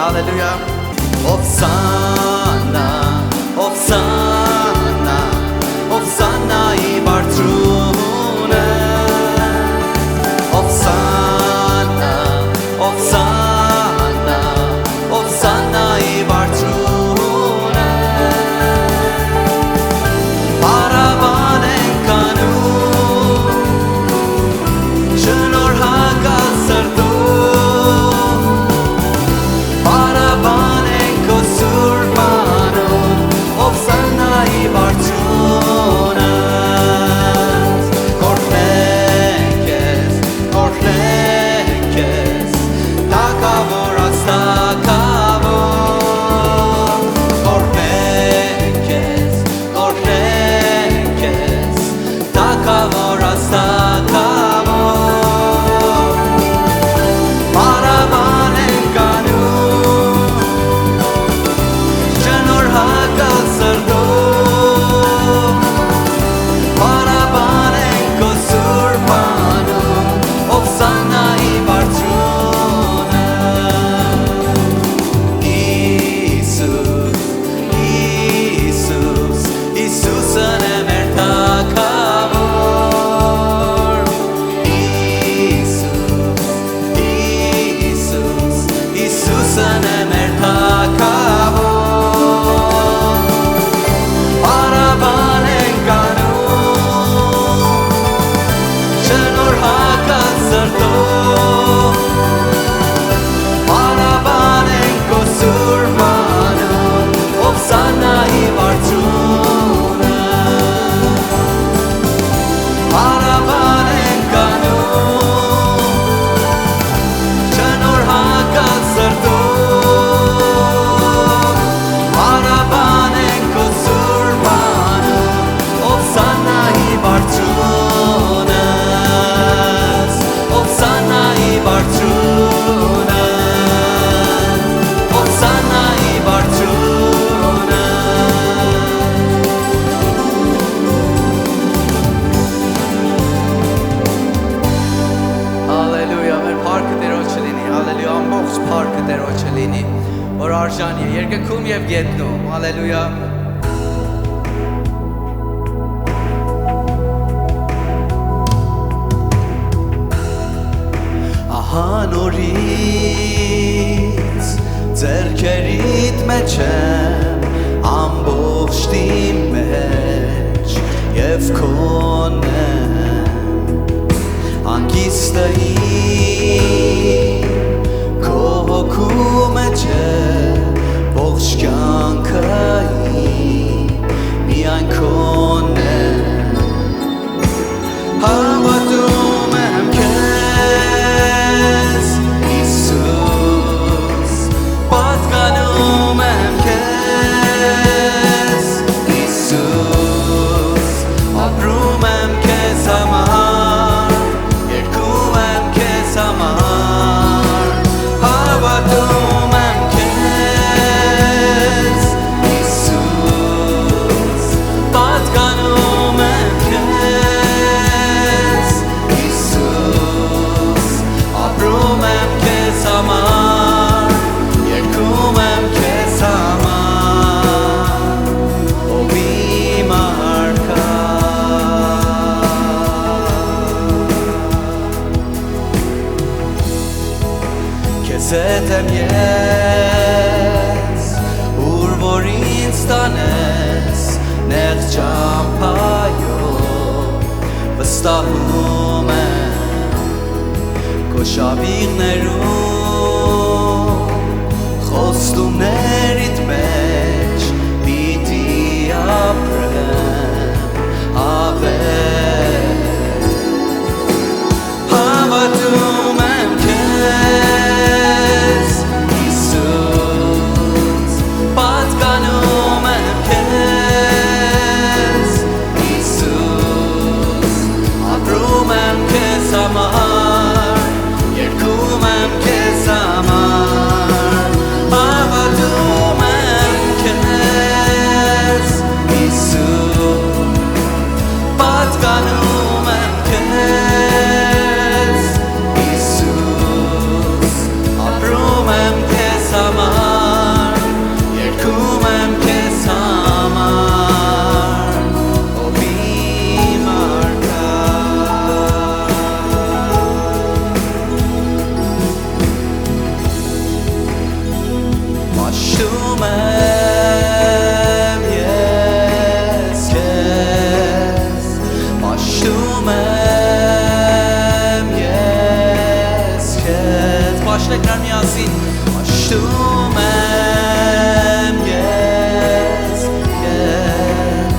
Hallelujah. Hosanna, Hosanna, Hosanna ibartrune. Hosanna, Hosanna, Hosanna ibartrune. Parabanen kanu, shenor hagasardu. Որ արժանի է երկգում եւ գետնում հալելույա Ահա նորից ձեռքերիդ մեջ եմ ամբողջի մեջ եւ քոնեմ անկիստայի Քո մեջ է ողջ կյանքային միայն քոնն է Հավատում եմ քեզ Հիսուս պատկանում եմ քեզ Հիսուս ապրում եմ քեզ համար երգում եմ քեզ համար Հավատում եմ քեզ ստանես նեղ ճամփայով վստահում եմ քո շավիղներում խոստումներիդ մեջ պիտի ապրեմ ավել հավատում եմ քեզ Հիսուս պատկանում եմ քեզ Հիսուս ապրում եմ քեզ համար երգում եմ քեզ համար հավատում եմ քեզ Հիսուս պատկանում եմ քեզ Հիսուս ապրում եմ քեզ համար երգում եմ քեզ համար ով իմ արքա Պաշտում եմ ես քեզ Պաշտում եմ ես քեզ Պաշտեք նար միասին Պաշտում եմ ես քեզ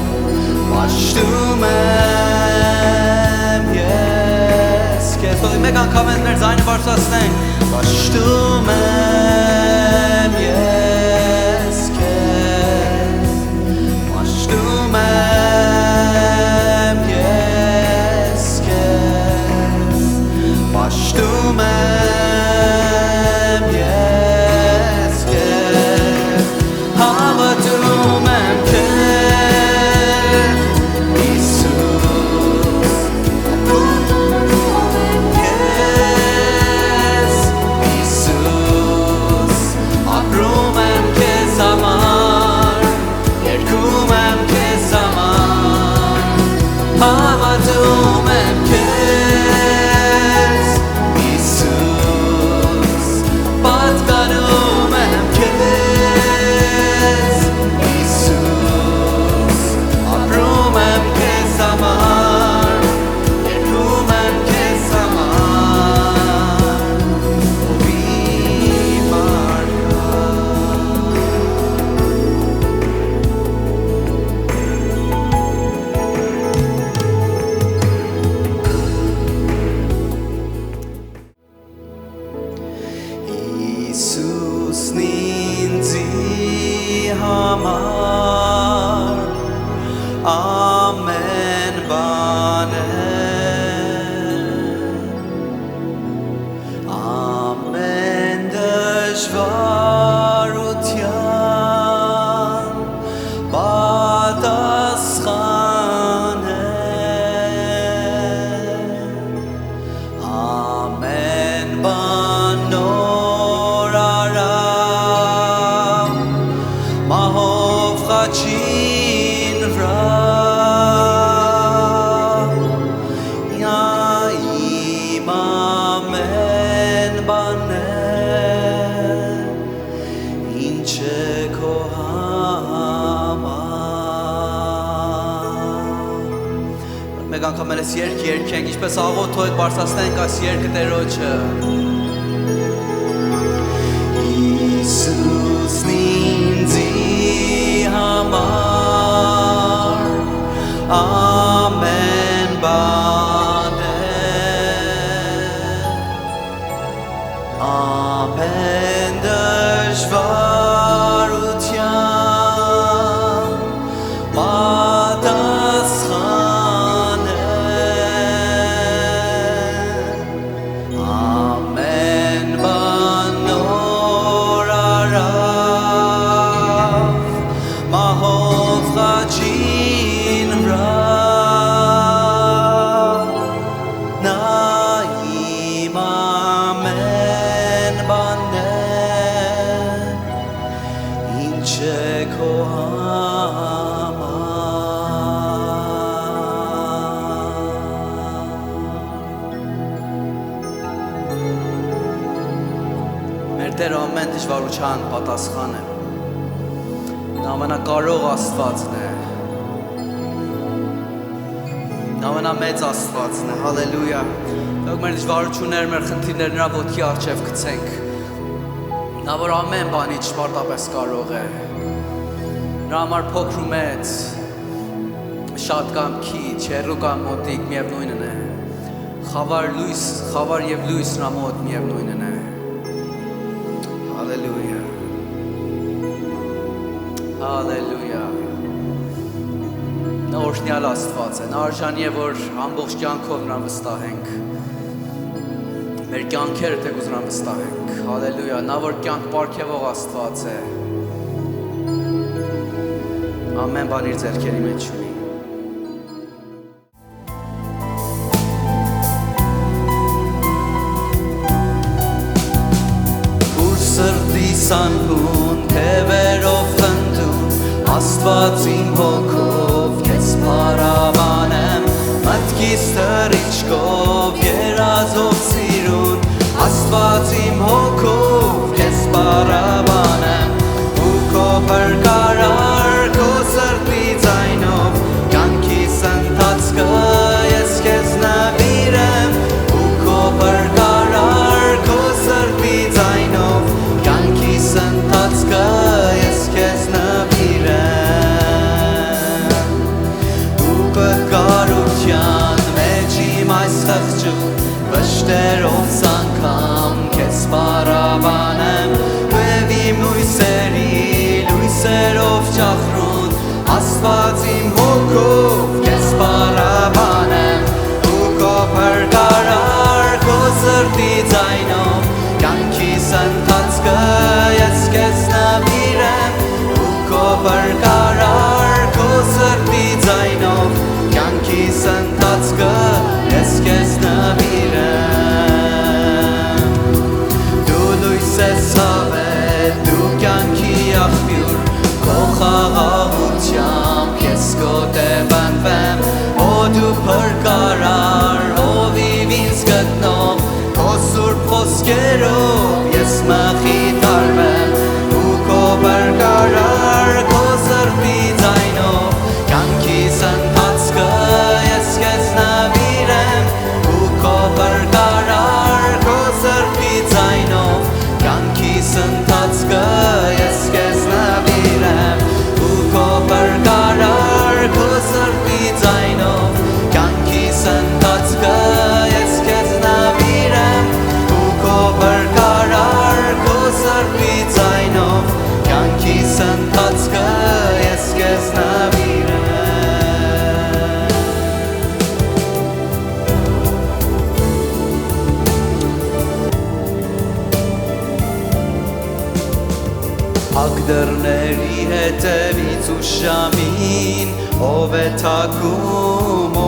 Պաշտում եմ ես քեզ Թող մեկ անգամ են մեր ձայնը բարձրացնենք Պաշտում եմ ես քեզ Պաշտում եմ ես քեզ Պաշտում եմ ես քեզ Հավատում եմ քեզ Հիսուս Քեզ Հիսուս ապրում եմ քեզ համար երգում եմ քեզ համար հավատում եմ քեզ Հիսուս պատկանում եմ քեզ Հիսուս ապրում եմ քեզ համար երգում եմ քեզ համար ով իմ արքա Հիսուսն ինձի համար ամեն բան է ամեն դժվարության պատասխան է ամեն բան նոր արավ մահով խաչին վրա իմ ամեն բան է ինչ է քո համար մեկ անգամ էլ այս երգ երգենք ինչպես աղոթով հետ բարձրացնենք այս երգը Տերոջը Հիսուսն ինձի համար ամեն բան է ամեն դժվարության պատասխան է ամեն բան նոր արավ մահով խաչին վրա նա իմ ամեն բանն է ինչ է քո Մեր Տերը ամեն դժվարության պատասխան է։ Նա ամենակարող Աստվածն է, ամենամեծ Աստվածն է, հալելույա։ Թող մեր դժվարությունները, մեր խնդիրները նրա ոտքի առջև գցենք։ Նա որ ամեն բանի ճշմարտապես կարող է։ Նրա համար փոքր ու մեծ, շատ կամ քիչ, հեռու կամ մոտիկ միևնույնն է։ Խավար եւ լույս նրա մոտ միևնույնն է։ Հալելույա։ Հալելույա։ Նա օրհնյալ Աստված է, նա արժանի է, որ ամբողջ կյանքով նրան վստահենք։ Մեր կյանքերը թեկուզ նրան վստահենք, հալելույա, նա որ կյանք պարգևող Աստված է, ամեն բան իր ձեռքերի մեջ ունի։ Ուր սրտիս անհուն թևերով խնդուն, Աստված իմ հոգով քեզ փառաբանեմ, մտքիս թռիչքով երազով սիրուն, Աստված իմ հոգով քեզ փառաբանեմ, ու քո փրկարար քո սրտի ձայնով, կյանքիս ընթացքը ես քեզ նվիրեմ, ու քո փրկարար քո սրտի ձայնով, կյանքիս ընթացքը ես քեզ Վշտերով սանգամ քեզ պարաբանեմ, Վև իմ լույսերով ճախրուն, Աստված իմ հոգով քեզ պարաբանեմ, ու քո փրկարար քո սրտի ձայնով, կյանքիս ընթացքը ես քեզ նվիրեմ, ու քո փրկարար քո սրտի ձայնով, կյանքիս ընթացքը ես քեզ նվիրեմ, դու լույս ես հավետ, դու կյանքի աղբյուր, քո խաղաղությամբ ես քո տևանվեմ, օ դու փրկարար, հովիվ ինձ գտնող, քո սուրբ խոսքերով ես մխիթարվեմ, ու քո փրկարար քո սրտի ձայնով, կյանքիս ընթացքը ես քեզ նվիրեմ, ու քո փրկարար քո սրտի ձայնով, կյանքիս ընթացքը ես քեզ նվիրեմ, ու քո փրկարար քո սրտի ձայնով, կյանքիս ընթացքը ես քեզ նվիրեմ, ու քո փրկարար քո սրտի ձայնով, կյանքիս ընթացքը ես քեզ նվիրեմ։ Ակդրների հետևից ու շամին, ով է թակում,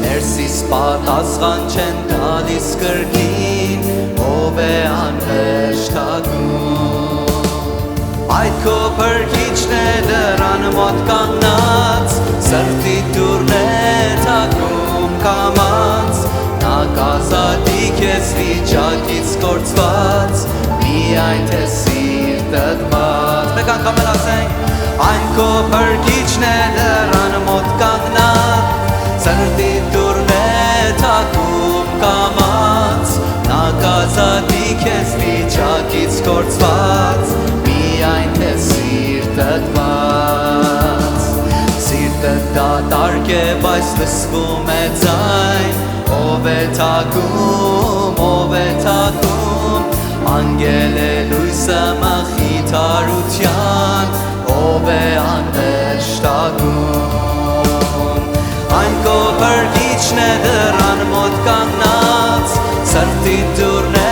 ներսիս պատասխան չեն տալիս կրկին, ով է անվերջ թակում, այդ քո փրկիչն է դռան մոտ կանգնած, սրտի դուռն է թակում կամաց, նա կազատի քեզ վիճակից կորցված, միայն թե սիրտդ բաց, մեկ անգամ էլ ասենք, այն քո փրկիչն է դռան մոտ կանգնած, սրտի դուռն է թակում կամաց, նա կազատի քեզ վիճակից կորցված, միայն թե սիրտդ բաց, սիրտդ դատարկ է, բայց լսվում է ձայն, ով է թակում, անգել է լույսը մխիթարության, ով է անվերջ թակում, այն քո փրկիչն է դռան մոտ կանգնած, սրտի դուռն է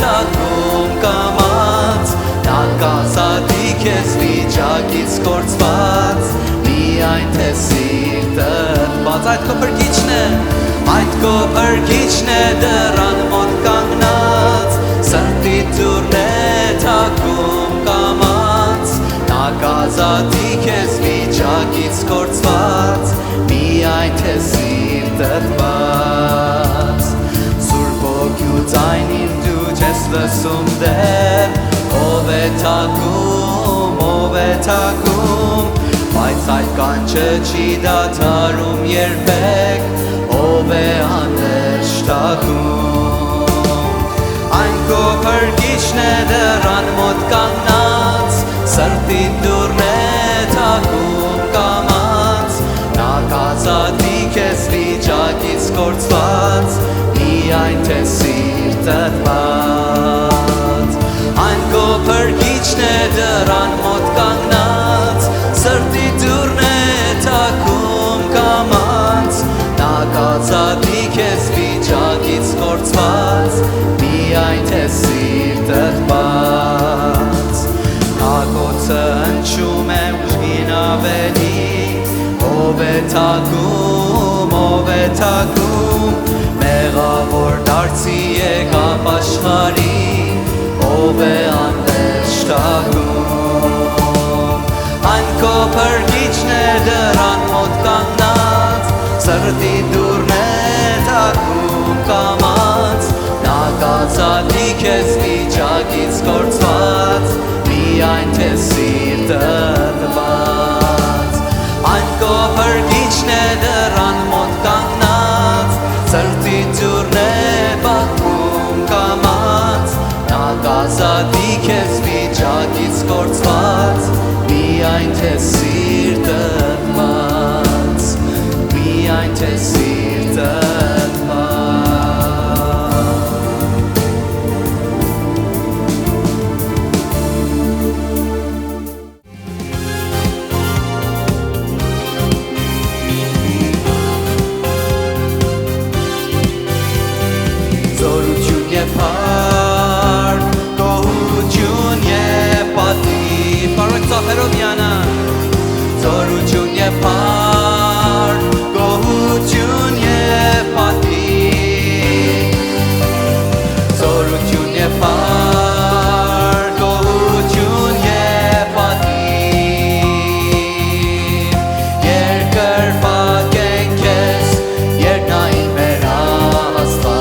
թակում կամաց, նա կազատի քեզ վիճակից կորցված, միայն թե սիրտդ բաց, այդ քո փրկիչն է, այդ քո փրկիչն է դռան մոտ կանգնած, սրտի դուռն է թակում կամաց, նա կազատի քեզ վիճակից կորցված, միայն թե սիրտդ բաց, Սուրբ Հոգու ձայնին դու չես լսում դեռ, ով է թակում, չի դադարում երբեք, ով է անհեշտակում։ Այն քո փրկիչն է դռան մոտ կանգնած, սրտի դուռն է թակում կամած, նա կազատի քեզ վիճակից կորցված, միայն թե սիրտդ բաց։ Այն քո փրկիչն է դռան մոտ կանգնած, սրտի դուռն է թակում կամած, նա կազատի քեզ վիճակից կորցված, միայն թե սիրտդ բաց։ Ակոցը հնչում է ուժգին ավելի, ով է թակում, մեղավոր դարձի եկավ աշխարհի, ով է անհեշտակում։ Այն քո փրկիչն է դռան մոտ կանգնած, սրտի դուռն է թակում կամած, նա կազատի քեզ վիճակից կորցված, միայն թե սիրտդ բաց։ Այն քո փրկիչն է դռան մոտ կանգնած, սրտի դուռն է բացում կամած, նա կազատի քեզ վիճակից կորցված, միայն թե սիրտդ բաց, միայն թե սիրտդ Զորություն և փառք, գոհություն և պատիվ, Պարոն Ծախերովյանը, զորություն և փառք, գոհություն և պատիվ, զորություն և փառք, գոհություն և պատիվ, երկրպագենք քեզ, երկնային մեր Աստված,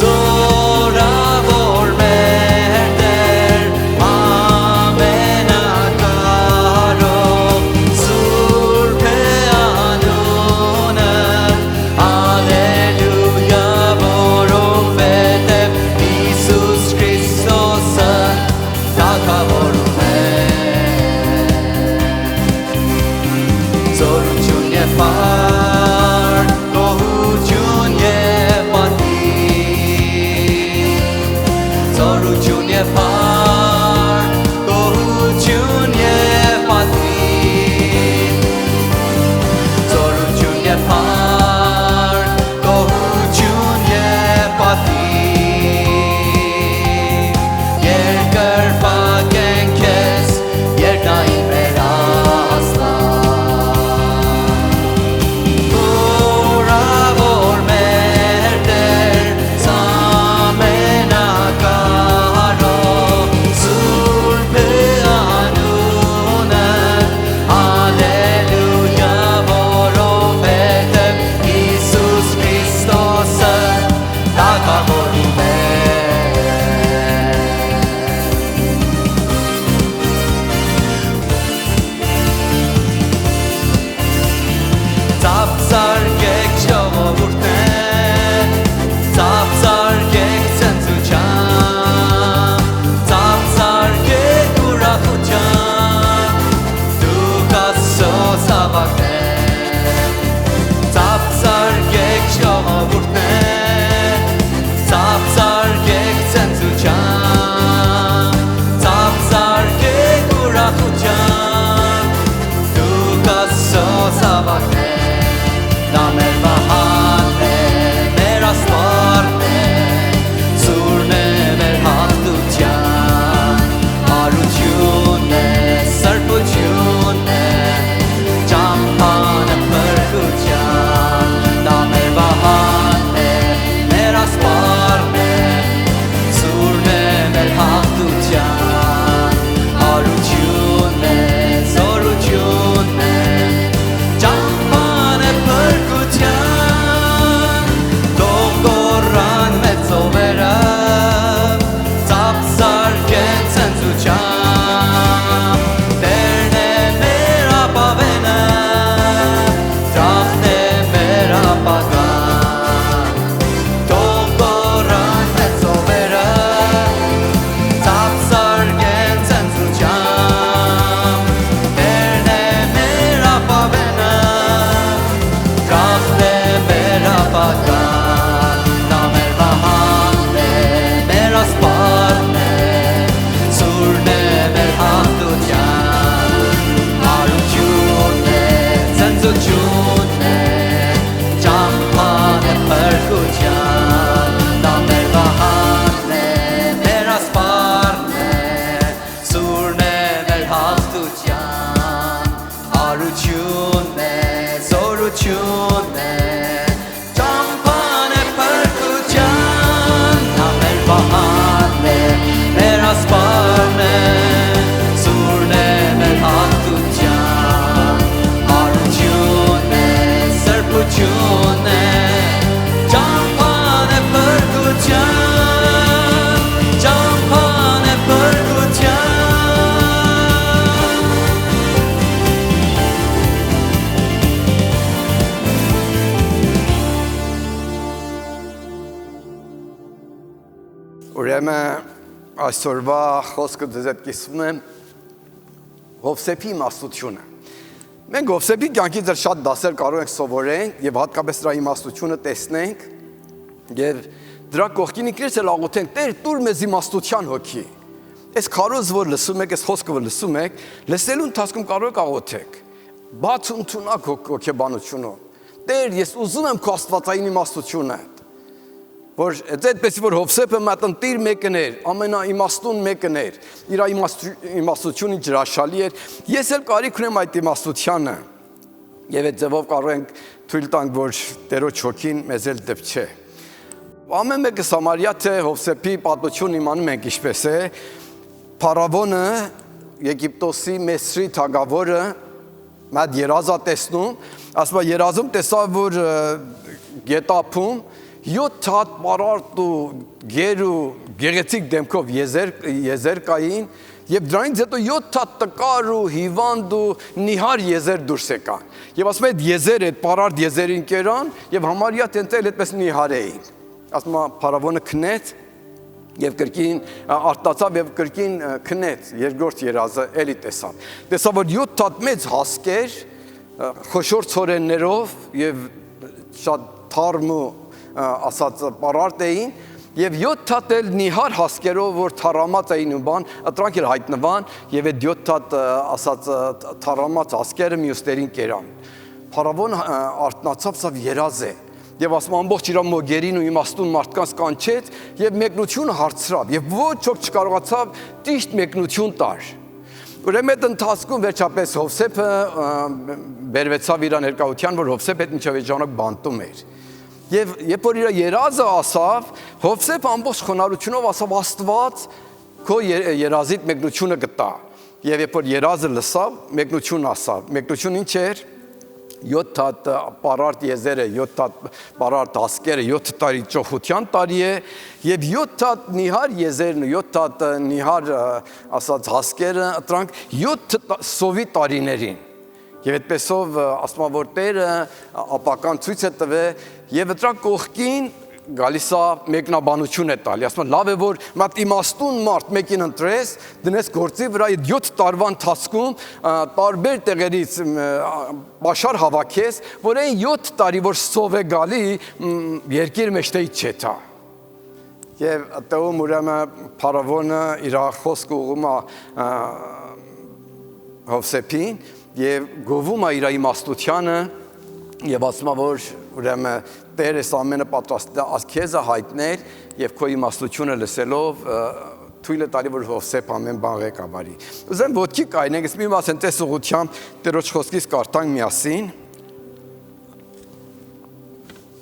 զորավոր մեր Տեր, ամենակարող, Ուրեմն այսօրվա խոսքը ձեզ հետ կիսվում եմ Հովսեփի իմաստությունը։ Մենք Հովսեփի կյանքի դեռ շատ դասեր կարող ենք սովորենք եւ հատկապես դրա իմաստությունը տեսնենք եւ դրա կողքին ինքներս էլ աղոթենք Տեր տուր մեզ իմաստության հոգի։ Այս քարոզը որ լսում եք, այս խոսքը որ լսում եք, լսելու ընթացքում կարող եք աղոթեք։ Բաց ընդունակ հոգեբանությունը։ Տեր, ես ուզում եմ քո աստվածային իմաստությունը։ Որ այդպես որ Հովսեփը մատնտիր մեկն էր, ամենաիմաստուն մեկն էր, իր իմաստությունը ջրաշալի էր, ես էլ կարիք ունեմ այդ իմաստությանը, եւ այդ ձևով կարող ենք թույլ տանք, որ Տերոջ հոգին մեզ էլ դպչե։ Ամեն մեկը Սամարիա թե Հովսեփի պատմությունն իմանում ենք ինչպես է, Փարավոնը Եգիպտոսի Մեսրի թագավորը մատ երազա տեսնում, ասում է երազում տեսավ, որ գետափում 7 հատ պարարտ ու գեր ու գեղեցիկ դեմքով եզեր կային եւ դրանից հետո 7 հատ տկար ու հիվանդ ու նիհար եզեր դուրս եկան։ Եվ ասում է այդ եզերը, այդ պարարտ եզերին կերան եւ համարյա տենտել այդպես նիհար էին։ Ասում է Փարավոնը քնեց եւ կրկին արտացավ եւ կրկին քնեց երկրորդ երազը էլի տեսավ։ Տեսավ որ 7 հատ մեծ հասկեր խոշոր ցորեններով եւ շատ թարմ ու ասած պարարտ էին եւ 7 հատ էլ նիհար հասկերով որ թարամած էին ու բան դրանք էլ հայտնվան եւ այդ 7 հատ ասած թարամած հասկերը մյուսներին կերան։ Փարավոն արթնացավ, սա երազ է եւ ասում ամբողջ իր մոգերին ու իմաստուն մարդկանց կանչեց եւ մեկնությունը հարցրավ եւ ոչ ոք չկարողացավ ճիշտ մեկնություն տար։ Ուրեմն այդ ընթացքում վերջապես Հովսեփը բերվեցավ իր ներկայության, որ Հովսեփը այդ միջև ժամանակ բանտում էր։ Եվ երբ որ իր երազը ասավ, Հովսեփը ամբողջ խոնարհությունով ասավ Աստված քո երազիդ մեկնությունը գտա։ Եվ երբ որ երազը լսավ, մեկնություն ասավ։ Մեկնություն ինչ էր։ 7 հատ պարարտ եզերը, 7 հատ պարարտ հասկերը, 7 տարի ճոխության տարի է եւ 7 հատ նիհար եզերն ու 7 հատ նիհար ասած հասկերը դրանք 7 սովի տարիներին։ Եվ այդպեսով ասում որ Տերը ապական ցույց է տվել եւ դրա կողքին գալիս է մեկնաբանություն է տալի։ Ասում լավ է որ մատ իմաստուն մարդ մեկին ընտրես, դնես գործի վրա այդ 7 տարվա ընթացքում տարբեր տեղերից բաշար հավաքես, որ այն 7 տարի որ սով է գալի երկիր մեջտեղից չեթա։ Եվ այդտեղում ուրեմն Փարավոնը իր խոսքը ուղղում է Հովսեփին եւ գովում է իր իմաստությանը եւ ասում է որ ուրեմն Տեր էս ամենը պատրաստ է քեզ հայտնել եւ քո իմաստությունը լսելով թույլ է տալի որ Հովսեփ ամեն բան ղեկավարի։ Ուզեմ ոտքի կայնենք, ես մի մասն տեսողությամբ Տերոջ խոսքից կարդանք միասին։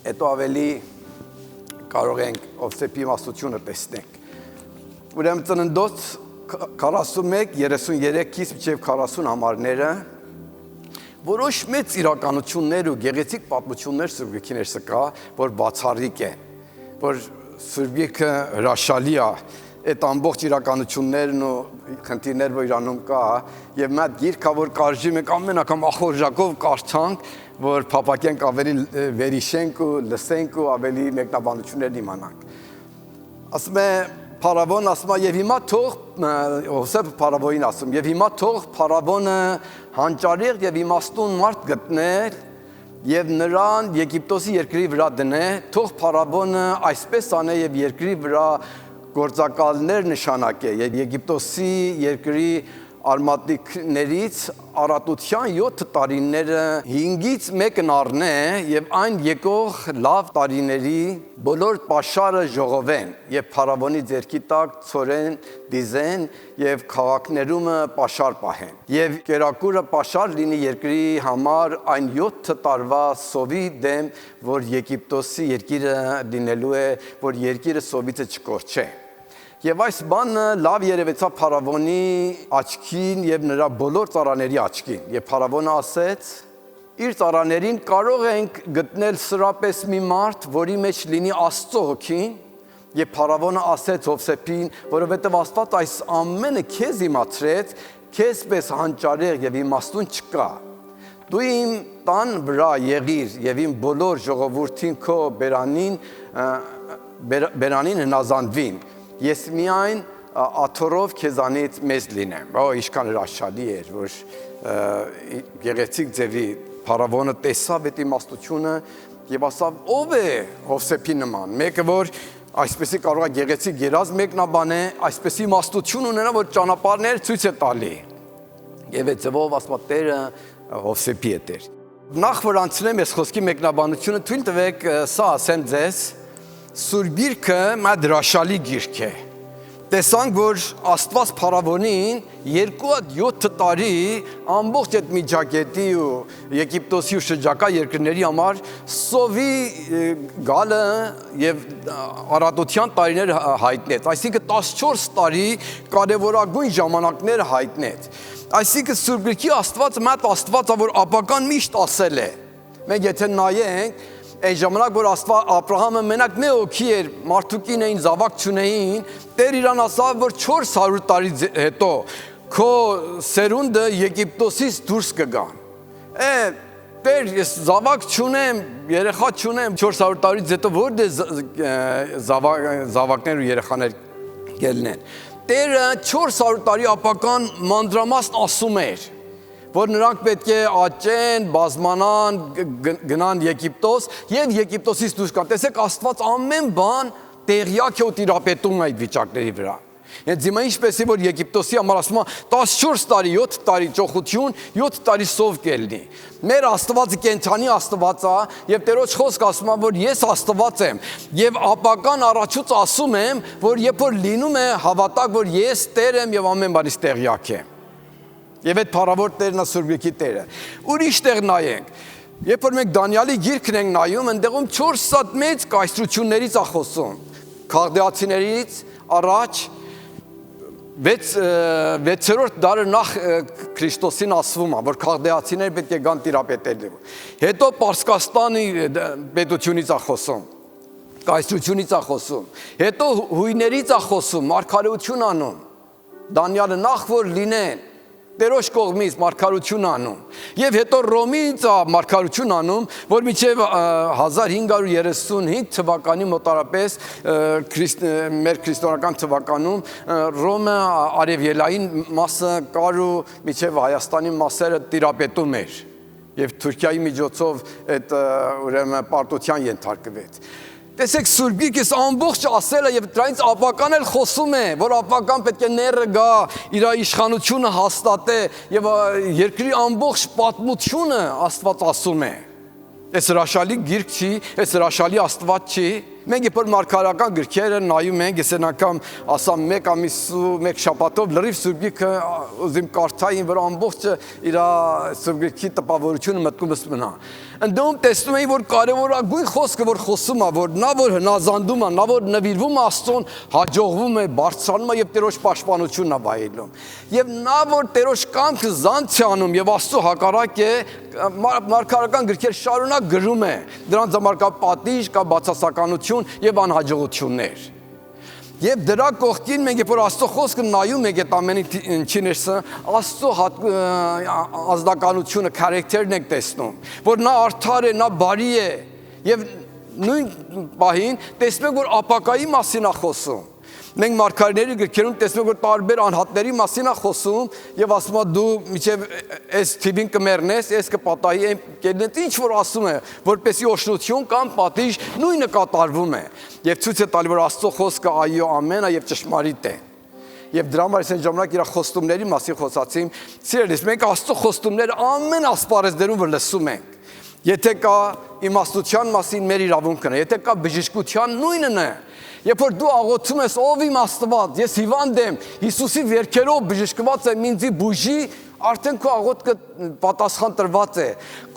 Հետո ավելի կարող ենք Հովսեփի իմաստությունը տեսնենք։ Ուրեմն Ծննդոց 41-33-ից մինչև 40 համարները որոշ մեծ իրականություններ ու գեղեցիկ պատմություններ Սուրբիքի ներսը կա, որ բացառիկ են, որ Սուրբիքը հրաշալի է, այդ ամբողջ իրականություններն ու խնդիրները որ իրանում կա, եւ մի հատ գիրք կա, որ կարժի մենք ամեն անգամ ախորժակով կարդանք, որ փապակենք ավելի վերիշենք ու լսենք ու ավելի մեկնաբանություններ իմանանք։ Ասում է Փարավոն ասում է եւ հիմա թող Հովսեփը Փարավոնին ասում եւ հիմա թող Փարավոնը հանճարեղ եւ իմաստուն մարդ գտներ եւ նրան Եգիպտոսի երկրի վրա դնե, թող Փարավոնը այսպես անե եւ երկրի վրա գործակալներ նշանակե եւ Եգիպտոսի երկրի արմատիկներից առատության 7 տարիները 5-ից մեկն առնե եւ այն եկող լավ տարիների բոլոր պաշարը ժողովեն եւ Փարավոնի ձեռքի տակ ծորեն դիզեն եւ քաղաքներումը պաշար պահեն եւ կերակուրը պաշար լինի երկրի համար այն 7 տարվա սովի դեմ որ Եգիպտոսի երկիրը դինելու է որ երկիրը սովից չկորչե Եվ այս բանը լավ երևեցավ Փարավոնի աչքին եւ նրա բոլոր ծառաների աչքին։ Եվ Փարավոնը ասեց. իր ծառաներին կարող ենք գտնել սրապես մի մարդ, որի մեջ լինի Աստծո հոգին, եւ Փարավոնը ասեց Հովսեփին, որովհետեւ Աստված այս ամենը քեզ իմացրեց, քեզպես հանճարեղ եւ իմաստուն չկա։ Դու իմ տան վրա եղիր եւ իմ բոլոր ժողովրդին քո բերանին հնազանդվին։ ես միայն աթորով քեզանից մեծ լինեմ։ Ո, ինչքան հրաշալի էր, որ գեղեցիկ ձևի փարավոնը տեսավ այդ իմաստությունը եւ ասավ, ով է Հովսեփի նման, մեկը որ այսպեսի կարող է գեղեցիկ երազ մեկնաբան է, այսպեսի իմաստություն ունենա, որ ճանապարհներ ցույց է տալի։ Եվ այդ ձևով ասում Տերը Հովսեփի է Տեր։ Նախ որ անցնեմ այս խոսքի մեկնաբանությունը, թույլ տվեք սա ասեմ ձեզ, Սուրբ Գիրքը մի հրաշալի գիրք է։ Տեսանք, որ Աստված փարավոնին 207 տարի ամբողջ այդ Միջագետի ու Եգիպտոսի ու շրջակա երկրների համար սովի գալը եւ արատության տարիներ հայտնեց, այսինքն 14 տարի կարևորագույն ժամանակներ հայտնեց։ Այսինքն Սուրբ Գրքի Աստվածը մատ Աստվածը, որ ապական միշտ ասել է։ Մենք եթե նայենք այն ժամանակ, որ Աբրահամը մենակ մի հոգի էր, մարդուկին էին, զավակ չունեին, Տեր իրան ասավ, որ 400 տարի հետո քո սերունդը Եգիպտոսից դուրս կգան։ Տեր, ես զավակ չունեմ, երեխա չունեմ, 400 տարից հետո որտե զավակներ ու երեխաներ կելնեն։ Տերը 400 տարի ապական մանրամասն ասում էր, որ նրանք պետք է աճեն, բազմանան, գնան Եգիպտոս եւ Եգիպտոսից դուրս գան։ Տեսեք, Աստված ամեն բան տեղյակ է ու տիրապետում այդ վիճակների վրա։ Այդ դիմա ինչպես է որ Եգիպտոսի համար ասում է 14 տարի, 7 տարի ճոխություն, 7 տարի սով կելնի։ Մեր Աստվածը կենթանի Աստված է եւ Տերոջ խոսքը ասում է որ ես Աստված եմ եւ ապական առաջուց ասում եմ որ երբ որ լինում է հավատակ որ ես Տեր եմ եւ ամեն բանից տեղյակ եմ։ Եվ այդ փառավոր Տերն է Սուրբ Գրքի Տերը։ Ուրիշ տեղ նայենք։ Երբ որ մենք Դանիալի գիրքն ենք նայում, այնտեղում 4 հատ մեծ կայսրություններից է խոսում։ Քաղդեացիներից առաջ 6-րդ դարը նախ Քրիստոսին ասվում է, որ քաղդեացիները պետք է գան տիրապետելու։ Հետո Պարսկաստանի պետությունից է խոսում, կայսրությունից է խոսում։ Հետո հույներից է խոսում, մարգարեություն անում։ Դանիալը նախ որ լինեն Տերոջ կողմից մարգարություն անում եւ հետո Ռոմից մարգարություն անում, որ մինչեւ 1535 թվականի մոտարապես մեր քրիստոնեական թվականում Ռոմը արևելային մասը կար ու մինչեւ Հայաստանի մասերը տիրապետում էր եւ Թուրքիայի միջոցով այդ ուրեմն պարտության ենթարկվեց։ Տեսեք Սուրբ Գիրքս ամբողջ ասել է եւ դրանից ապական էլ խոսում է, որ ապական պետք է ները գա, իր իշխանությունը հաստատե եւ երկրի ամբողջ պատմությունը Աստված ասում է։ Այս հրաշալի գիրք չի, այս հրաշալի Աստված չի։ Մենք երբ որ մարգարական գրքերը նայում ենք, ես այն անգամ ասամ 1 ամիս ու 1 շաբաթով լրիվ Սուրբ Գիրքը ուզիմ կարդային, որ ամբողջը իր Սուրբ Գիրքի տպավորությունը մտքումս մնա։ Ընդդեմ տեսնում եմ, որ կարևորագույն խոսքը, որ խոսում է, որ նա որ հնազանդում է, նա որ նվիրվում է Աստծուն, հաջողվում է, բարձրանում է եւ Տերոջ պաշտպանությունն է վայելում։ Եվ նա որ Տերոջ կամքը զանց է անում եւ Աստծո հակառակ է, մարգարական գրքեր շարունակ գրում է։ Դրանց համար կա պատիժ, կա բացասականություն եւ անհաջողություններ։ Եվ դրա կողքին մենք երբ որ Աստծո խոսքը նայում ենք այդ ամեն ինչի ներսը, Աստծո ազնականությունը, քարակտերն ենք տեսնում, որ նա արդար է, նա բարի է, եւ նույն պահին տեսնում ենք որ ապակայի մասին է խոսում։ Մենք մարգարեների գրքերում տեսնում ենք որ տարբեր անհատների մասին է խոսում եւ ասում է դու միջև այս թիվին կմեռնես, այս կպատահի, այն կերնես, ինչ որ ասում է, որպեսի օշնություն կամ պատիժ նույնը կատարվում է եւ ցույց է տալի որ Աստծո խոսքը այո ամեն է եւ ճշմարիտ է։ Եվ դրա համար այս ժամանակ իր խոստումների մասին խոսացիմ, սիրելիս, մենք Աստծո խոստումները ամեն ասպարեզներում որ լսում ենք։ Եթե կա իմաստության մասին մեր իրավունքն է, եթե կա բժշկության նույնն է։ Երբ որ դու աղոթում ես ով իմ Աստված, ես հիվանդ եմ, Հիսուսի վերքերով բժշկված եմ, ինձի բուժի, արդեն քո աղոթքը պատասխան տրված է։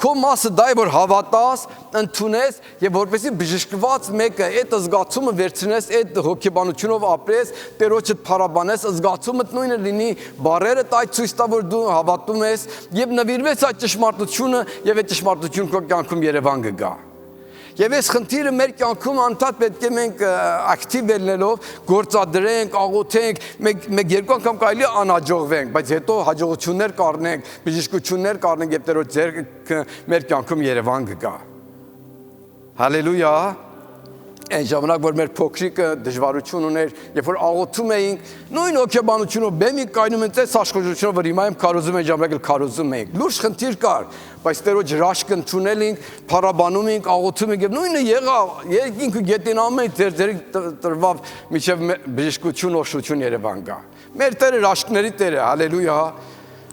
Քո մասը դա է որ հավատաս, ընդունես եւ որպեսզի բժշկված մեկը այդ զգացումը վերցնես, այդ հոգեբանությունով ապրես, Տերոջդ փառաբանես, զգացումդ նույնը լինի, բառերդ այդ ցույց տա որ դու հավատում ես եւ նվիրվես այդ ճշմարտությունը եւ այդ ճշմարտությունը քո կյանքում Երևան կգա։ Եվ այս խնդիրը մեր կյանքում անդադ պետք է մենք ակտիվ ելնելով գործադրենք, աղոթենք, մենք երկու անգամ կարելի անհաջողվենք, բայց հետո հաջողություններ կառնենք, բժշկություններ կառնենք եւ Տերոջ ձեռքը մեր կյանքում Երևան կգա։ Հալելույա։ Այն ժամանակ որ մեր փոքրիկը դժվարություն ուներ, երբ որ աղոթում էինք, նույն հոգեբանությունով բեմի կայնում են այս աշխուժությունով, որ հիմա եմ քարոզում են ժամանակ քարոզում էինք։ Լուրջ խնդիր կար, բայց Տերոջ հրաշքն ընդունել ենք, փառաբանում ենք, աղոթում ենք եւ նույնը եղավ, երկինքը գետին ամեն ձեր տրվավ միջև բժշկություն, օշություն Երևան գա։ Մեր Տերը հրաշքների Տեր է, հալելույա։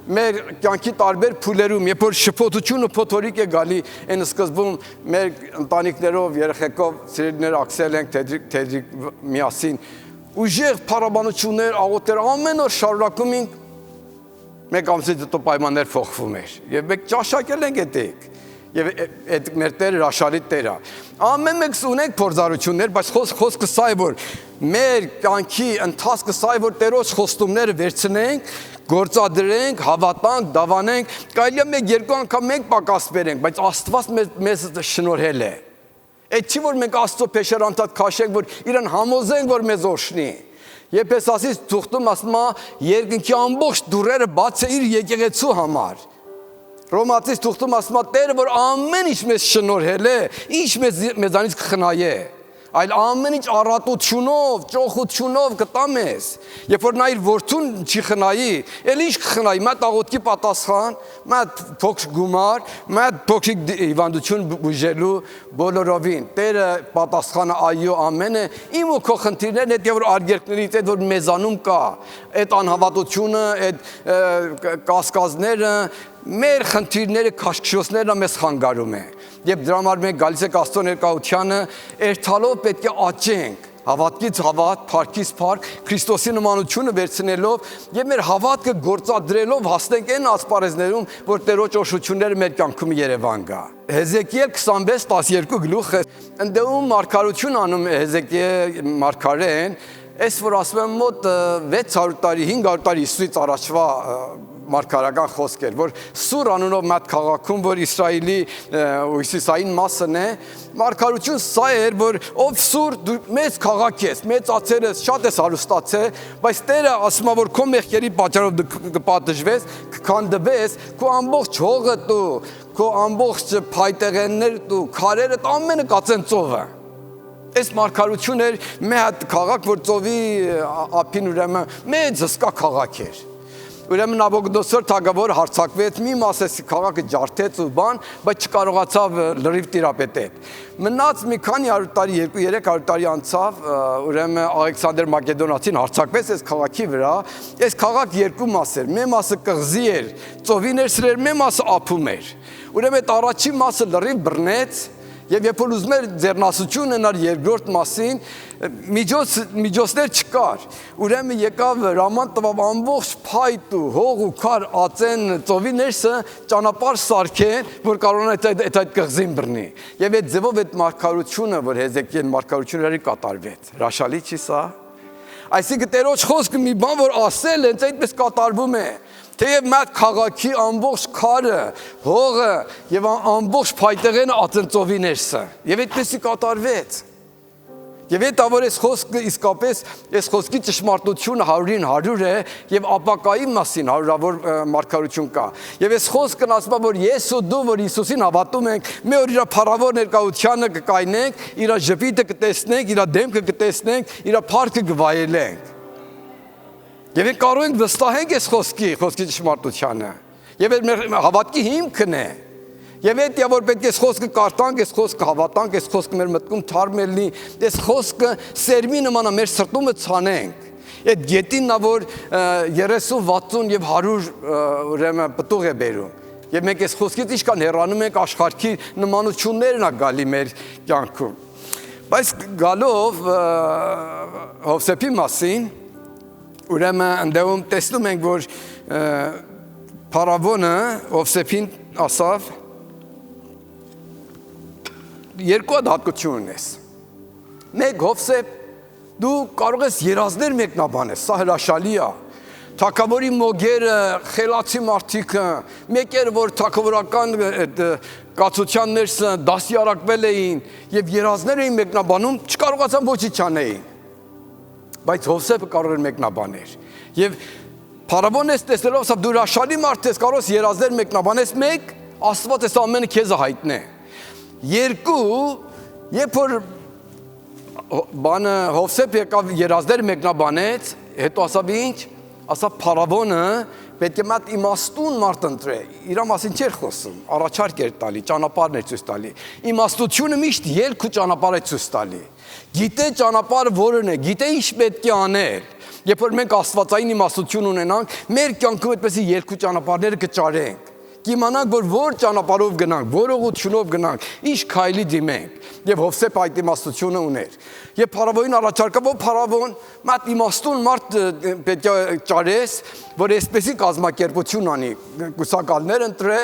Մեր կյանքի տարբեր փուլերում, երբ որ շփոթությունը փոթորիկ է գալի, այն սկզբում մեր ընտանիքներով, երեխեքով սիրելիներ ակսել ենք, թեդրիկ միասին, ուժեղ փառաբանություններ, աղոթեր ամեն օր շարունակում ենք, մեկ ամսից հետո պայմաններ փոխվում էր, եւ մենք ճաշակել ենք այդտեղ, եւ այդ մեր Տերը հրաշալի Տեր է։ Ամեն մեկս ունենք փորձառություններ, բայց խոսքը սա է, որ մեր կյանքի ընթացքը սա է, որ Տերոջ խոստումները վերցնենք, գործադրենք, հավատանք, դավանենք, կարելի է մեկ երկու անգամ մենք պակաս բերենք, բայց Աստված մեզ շնորհել է։ Այդ չի որ մենք Աստծո փեշերանտած քաշենք, որ իրեն համոզենք, որ մեզ օշնի։ Եփես ասից ծուխտում ասում է երկնքի ամբողջ դուռերը բաց է իր եկեղեցու համար։ Ռոմացիս թուղթում ասում է Տերը, որ ամեն ինչ մեզ շնորհել է, ինչ մեզանից կխնայե, այլ ամեն ինչ առատությունով, ճոխությունով կտա մեզ։ Երբ որ նա իր որդուն չի խնայի, էլ ինչ կխնայի, մատ աղոթքի պատասխան, մատ փոքր գումար, մատ փոքր հիվանդություն բուժելու բոլորովին։ Տերը պատասխանը այո ամեն է, իմ ու քո խնդիրներն այդ որ արգելքներից այդ որ մեզանում կա, այդ անհավատությունը, այդ կասկածները, մեր խնդիրները, քաշքշոցներն մեզ խանգարում է։ Երբ դրա համար մենք գալիս ենք Աստծո ներկայությանը, երթալով պետք է աճենք, հավատքից հավատ, փառքից փառք, Քրիստոսի նմանությունը վերցնելով եւ մեր հավատքը գործադրելով հասնենք այն ասպարեզներում, որ Տերոջ օշությունները մեր կյանքում Երևան գա։ Հեզեկիել 26:12 գլուխը ընդդեմ մարգարություն անում Հեզեկիել մարգարեն, այս որ ասում եմ մոտ 600 տարի, 500 տարի Հիսուսից առաջվա մարգարական խոսք էր, որ Սուր անունով մատ քաղաքում, որ Իսրայելի հյուսիսային մասն է, մարգարություն սա էր, որ ով Սուր դու մեծ քաղաք ես, մեծացել ես, շատ ես հարուստացել, բայց Տերը ասում է, որ քո մեղքերի պատճառով կպատժվես, կքանդվես, քո ամբողջ հողը դու, քո ամբողջ փայտեղենները դու, քարերը ամենը կածեն ծովը։ Այս մարգարություն էր մի հատ քաղաք, որ ծովի ափին ուրեմն մեծ հսկա քաղաք էր։ Ուրեմն Նաբուկոդոնոսոր թագավոր հարձակվեց, մի մաս քաղաքը ջարդեց ու բան, բայց չկարողացավ լրիվ տիրապետել։ Մնաց մի քանի 100 տարի, 200-300 տարի անցավ, ուրեմն Ալեքսանդր Մակեդոնացին հարձակվեց այս քաղաքի վրա։ Այս քաղաք երկու մաս էր, մի մասը կղզի էր, ծովի ներսեր էր, մի մասը ափում էր։ Ուրեմն այդ առաջին մասը լրիվ բռնեց, եւ երբ որ ուզում էր ձեռնասություն ունենալ երկրորդ մասին, միջոցներ չկար։ Ուրեմն եկավ Ռաման տվավ ամբողջ փայտ ու հող ու քար ածեն ծովի ներսը ճանապարհ սարքեն, որ կարողանան այդ կղզին բռնի։ Եվ այդ ձևով այդ մարգարությունը, որ Հեզեկիել մարգարությունների կատարվեց։ Հրաշալի չի սա։ Այսինքն Տերոջ խոսքը մի բան, որ ասել են, այդպես կատարվում է։ Թեև մատ քաղաքի ամբողջ քարը, հողը եւ ամբողջ փայտեղենը ածեն ծովի ներսը։ Եվ այդպեսի կատարվեց։ Եվ այդ որ այս խոսքը իսկապես այս խոսքի ճշմարտությունը 100-ին 100 է եւ ապակայի մասին հարյուրավոր մարգարություն կա։ Եվ այս խոսքն ասում է, որ ես ու դու, որ Հիսուսին հավատում ենք, մի օր իր փառավոր ներկայությանը կկայնենք, իր ժպիտը կտեսնենք, իր դեմքը կտեսնենք, իր փառքը կվայելենք։ Եվ մենք կարող ենք վստահենք այս խոսքի ճշմարտությանը։ Եվ այդ մեր հավատքի հիմքն է։ Եվ այդ որ պետք է այս խոսքը կարդանք, այս խոսքը հավատանք, այս խոսքը մեր մտքում թարմել լինի, այս խոսքը սերմի նման է մեր սրտումը ցանենք։ Այդ գետինն որ 30, 60 եւ 100 ուրեմն պտուղ է բերում։ Եվ մենք այս խոսքից ինչքան հեռանում ենք աշխարհի նմանություններն է գալի մեր կյանքում։ Բայց գալով Հովսեփի մասին, ուրեմն ընդդեմ տեսնում ենք, որ Փարավոնը Հովսեփին ասավ երկու հատկություն ունես։ Մեկ Հովսեփ, դու կարող ես երազներ մեկնաբանես, սա հրաշալի է։ Թագավորի մոգերը, խելացի մարդիկը, մեկեր որ թագավորական կացության ներսը դասյարակվել էին եւ երազներ էին մեկնաբանում, չկարողացան ոչինչ անեին։ Բայց Հովսեփը կարող էր մեկնաբաներ։ Եվ Փարավոնը տեսնելով, ասավ դու հրաշալի մարդ ես, կարող ես երազներ մեկնաբանես, մեկ Աստված այս ամենը քեզ հայտնե։ Երկու, երբ որ բանը Հովսեփ եկավ երազներ մեկնաբանեց, հետո ասավ ինչ, ասավ փարավոնը պետք է մատ իմաստուն մարդ ընտրե, իր մասին չէր խոսում, առաջարկ էր տալի, ճանապարհն էր ցույց տալի, իմաստությունը միշտ ելք ու ճանապարհ է ցույց տալի, գիտե ճանապարհը որն է, գիտե ինչ պետք է անել, երբ որ մենք աստվածային իմաստություն ունենանք, մեր կյանքում այդպեսի ելք ու ճանապարհները կճարենք, կիմանանք, որ ճանապարհով գնանք, որ ուղղությունով գնանք, ինչ քայլի դիմենք, եւ Հովսեփ այդ իմաստությունը ուներ։ Եվ փարավոնին առաջարկավ, որ փարավոն մատ իմաստուն մարդ պետք է ճարես, որ այսպեսի կազմակերպություն անի, կուսակալներ ընտրե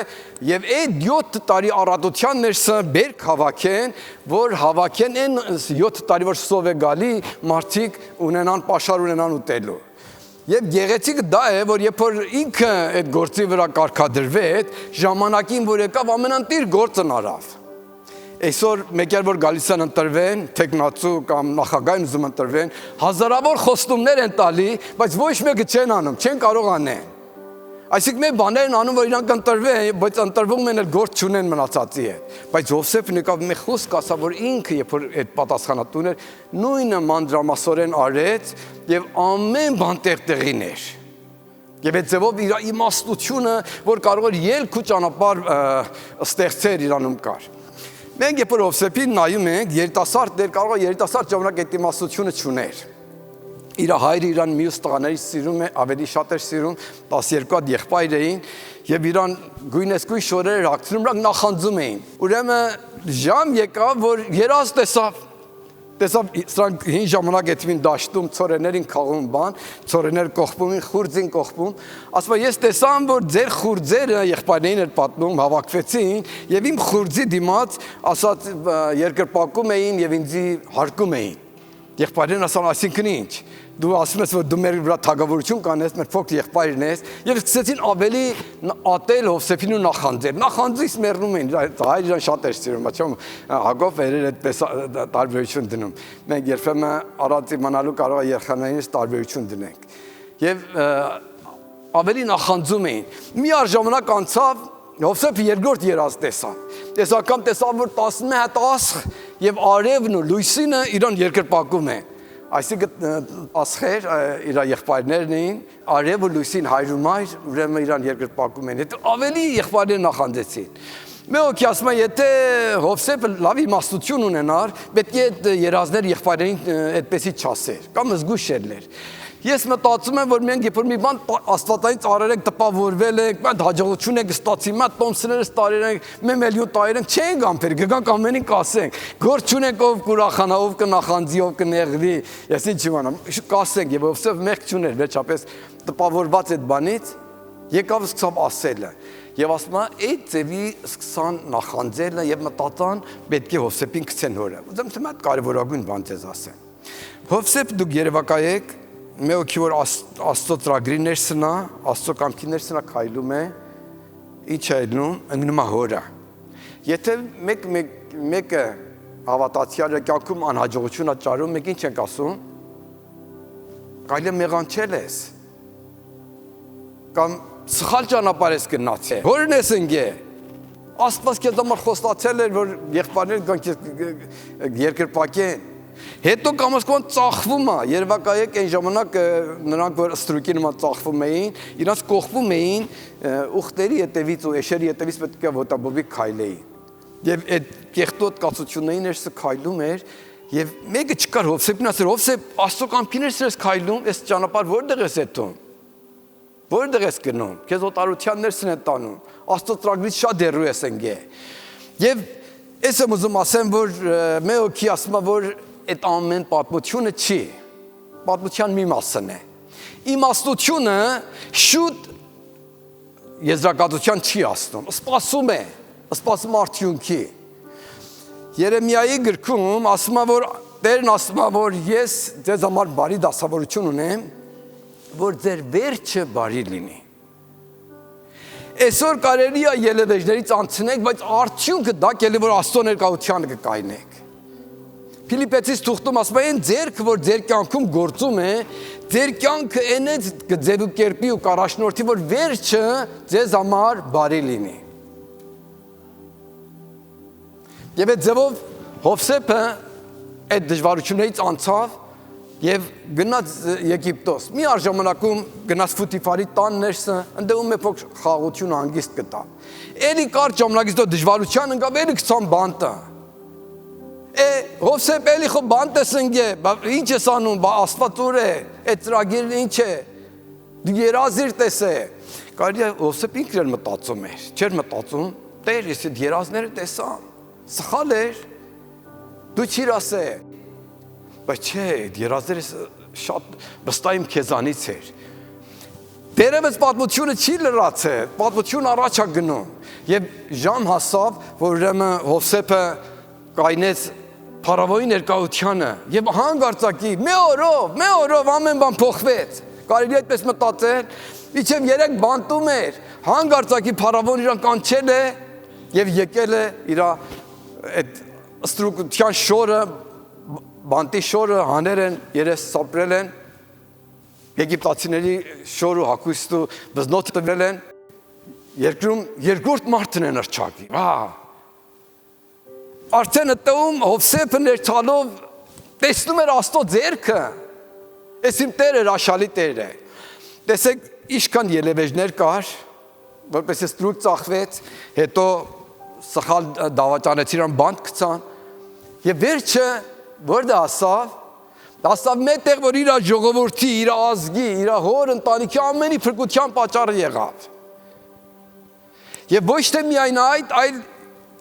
եւ այդ 7 տարի առատության ներսը բերք հավաքեն, որ հավաքեն այն 7 տարի որ սով է գալի, մարդիկ ունենան պաշար ունենան ուտելու։ Եվ գեղեցիկը դա է, որ երբ որ ինքը այդ գործի վրա կարգադրվեց, ժամանակին որ եկավ ամենանտիր գործն արավ։ Այսօր մեկեր որ գալիս են ընտրվեն, տեխնացու կամ նախագահին ուզում ընտրվեն, հազարավոր խոստումներ են տալի, բայց ոչ մեկը չեն անում, չեն կարող անեն։ Այսինքն մեր բաներն անում, որ իրանք ընտրվեն, բայց ընտրվում են էլ գործ չունեն մնացածի հետ։ Բայց Հովսեփն եկավ մի խոսք ասավ, որ ինքը երբ որ այդ պատասխանատուն էր, նույնը մանրամասորեն արեց եւ ամեն բան տեղին էր։ Եվ այդ ձևով իր իմաստությունը, որ կարող էր ելք ու ճանապարհ ստեղծել իրանում կար։ Մենք երբ որ Հովսեփին նայում ենք, երիտասարդ դեր կարող է երիտասարդ ժամանակ այդ իմաստությունը չուներ։ Իր հայրը իրան մյուս տղաներից սիրում է, ավելի շատ էր սիրում, 12 հատ եղբայր էին եւ իրան գույնեսկույն շորերը հագցնում, նրանք նախանձում էին։ Ուրեմն ժամ եկավ, որ երազ տեսավ սրանք հին ժամանակ այդվին դաշտում ծորեներին քաղում բան, ծորեներ կողպում են, խուրձին կողպում, ասում է ես տեսամ, որ ձեր խուրձերը եղբայրներին էր պատմում, հավաքվեցին եւ իմ խուրձի դիմաց ասած երկրպագում էին եւ ինձ հարկում էին։ Եղբայրն ասան, այսինքն ինչ, դու ասում ես, որ դու մեր վրա թագավորություն կանես, մեր փոքր եղբայրն ես, եւ սկսեցին ավելի ատել Հովսեփին ու նախանձել։ Նախանձից մեռնում էին, հայր իրան շատ էր սիրում, բայց Հակոբ էր այդպես տարբերություն դնում։ Մենք երբեմն առանց իմանալու կարող է երեխաներինս տարբերություն դնենք։ Եվ ավելի նախանձում էին։ Մի առժամանակ անցավ Հովսեփը երկրորդ երազ տեսավ։ Տեսական տեսավ, որ 11 հատ ասխ եւ արևն ու լույսինը իրան երկրպագում են։ Այսինքն ասխեր իր եղբայրներն էին, արև ու լույսին հայրումայր, ուրեմն իրան երկրպագում են։ Հետո ավելի եղբայրները նախանձեցին։ Մեկ ասում է, եթե Հովսեփը լավ իմաստություն ունենար, պետք է այդ երազներ եղբայրներին այդպեսի չասեր, կամ զգուշելներ։ Ես մտածում եմ, որ մենք երբ որ մի բան աստվածային ծառեր ենք տպավորվել ենք, մենք հաջողություն ենք ստացի, մենք տոմսներս տարել ենք, մենք միլիոն տարել ենք, չենք ամփեր, գանք ամենին կասենք, գործ չունենք ով կուրախանա, ով կնախանձի, ով կնեղվի, ես ինչ իմանամ, կասենք եւ Հովսեփ մեղք չուներ, վերջապես տպավորված այդ բանից եկավ սկսավ ասելը եւ ասում է այդ ձևի սկսան նախանձելը եւ մտածան պետք է Հովսեփին գցեն հորը։ Ուզում եմ այդ կարևորագույն բան ձեզ ասեմ։ Հովսեփ դուք երևակայեք մեկ որ Աստծո ծրագրի ներսնա, Աստծո կամքի ներսնա քայլում է, ինչ է ելնում, ընկնում է հորը։ Եթե մեկը հավատացյալը կյանքում անհաջողություն է ճարում, մեկ ինչ ենք ասում, կարելի է մեղանչել ես, կամ սխալ ճանապարհ ես գնացել, հորն ես ընկել, Աստված քեզ համար խոստացել էր, որ եղբայրները երկրպագեն, հետո կամասկոն ծախվում է, երևակայեք այն ժամանակ նրանք, որ ստրուկի նման ծախվում էին, իրանց կողպում էին ուխտերի հետևից ու էշերի հետևից պետք է ոտաբոբի քայլեին։ Եվ այդ կեղտոտ կացությունների ներսը քայլում էր, եւ մեկը չկար Հովսեփին ասել, Հովսեփ, Աստծո կամքի ներսը ես քայլում, այս ճանապարհ որտեղ ես եթում։ Որտեղ ես գնում, քեզ օտարության ներսն է տանում, Աստծո ծրագրից շատ դեռու ես ընկել։ Եվ ես եմ ուզում ասեմ, որ մեր հոգի ասում է, որ այդ ամեն պատմությունը չի, պատմության մի մասն է։ Իմաստությունը շուտ եզրակացության չի ասնում, սպասում արդյունքի։ Երեմիայի գրքում ասում է, որ Տերն ասում է, որ ես ձեզ համար բարի դասավորություն ունեմ, որ ձեր վերջը բարի լինի։ Այսօր կարելի է ելևեջներից անցնենք, բայց արդյունքը դա կելի որ Աստծո ներկայությանը կկայնենք։ Ֆիլիպեցիս թուղթում ասում է, այն ձեռքը, որ ձեր կյանքում գործում է, ձեր կյանքը այնից կձևակերպի ու կառաջնորդի, որ վերջը ձեզ համար բարի լինի։ Եվ այդ ձևով Հովսեփը այդ դժվարություններից անցավ եւ գնաց Եգիպտոս։ Մի արժանանակում գնաց Ֆուտիֆարի տան ներսը, ընդդեմ մի փոքր խաղաղություն հանգիստ գտա։ Էլի կարճ ժամանակից դժվարության ընկավ, էլի գցան բանտը։ Հովսեփ էլի խո բանտը սնգե, ինչ ես անում, Աստված ուր է, այդ ծրագիրը ինչ է։ Դու երազիր տեսե։ Կարելի է Հովսեփ ինքն էր մտածում էր, չէր մտածում, Տեր, ես այդ երազները տեսամ։ Սխալ էր։ Դու չիր ասե։ Բայց չէ, այդ երազները շատ վստահ իմ քեզանից էր։ Դերևս պատմությունը չի լրացել, պատմությունը առաջ է գնում։ Եվ ժամ հասավ, որ ուրեմն Հովսեփը կայնեց Փարավոնի ներկայությանը եւ հանգարցակի մի օրով ամեն բան փոխվեց։ Կարելի է այդպես մտածել, իջեմ 3 բանտում էր, հանգարցակի Փարավոնը իրան կանչել է եւ եկել է իր այդ ստրուկության շորը, բանտի շորը հանել են, երես սապրել են, եգիպտացիների շորը հագուստը բզնոթ տվել են, երկրում երկրորդ մարդն է նրճակի։ Արդեն տում Հովսեփը ներցալով տեսնում էր Աստծո ձեռքը։ Էս իմ Տերը հրաշալի Տեր է։ Տեսեք, ինչքան ելևեջներ կար, որպես ստրուկ ծախվեց, հետո սխալ դավաճանեցին բանտ գցան, եւ վերջը որտե ասավ մետեղ, որ իր ժողովրդի, իր ազգի, իր հոր ընտանիքի ամենի փրկության պատճառը եղավ։ Եվ ոչ թե միայն այդ, այլ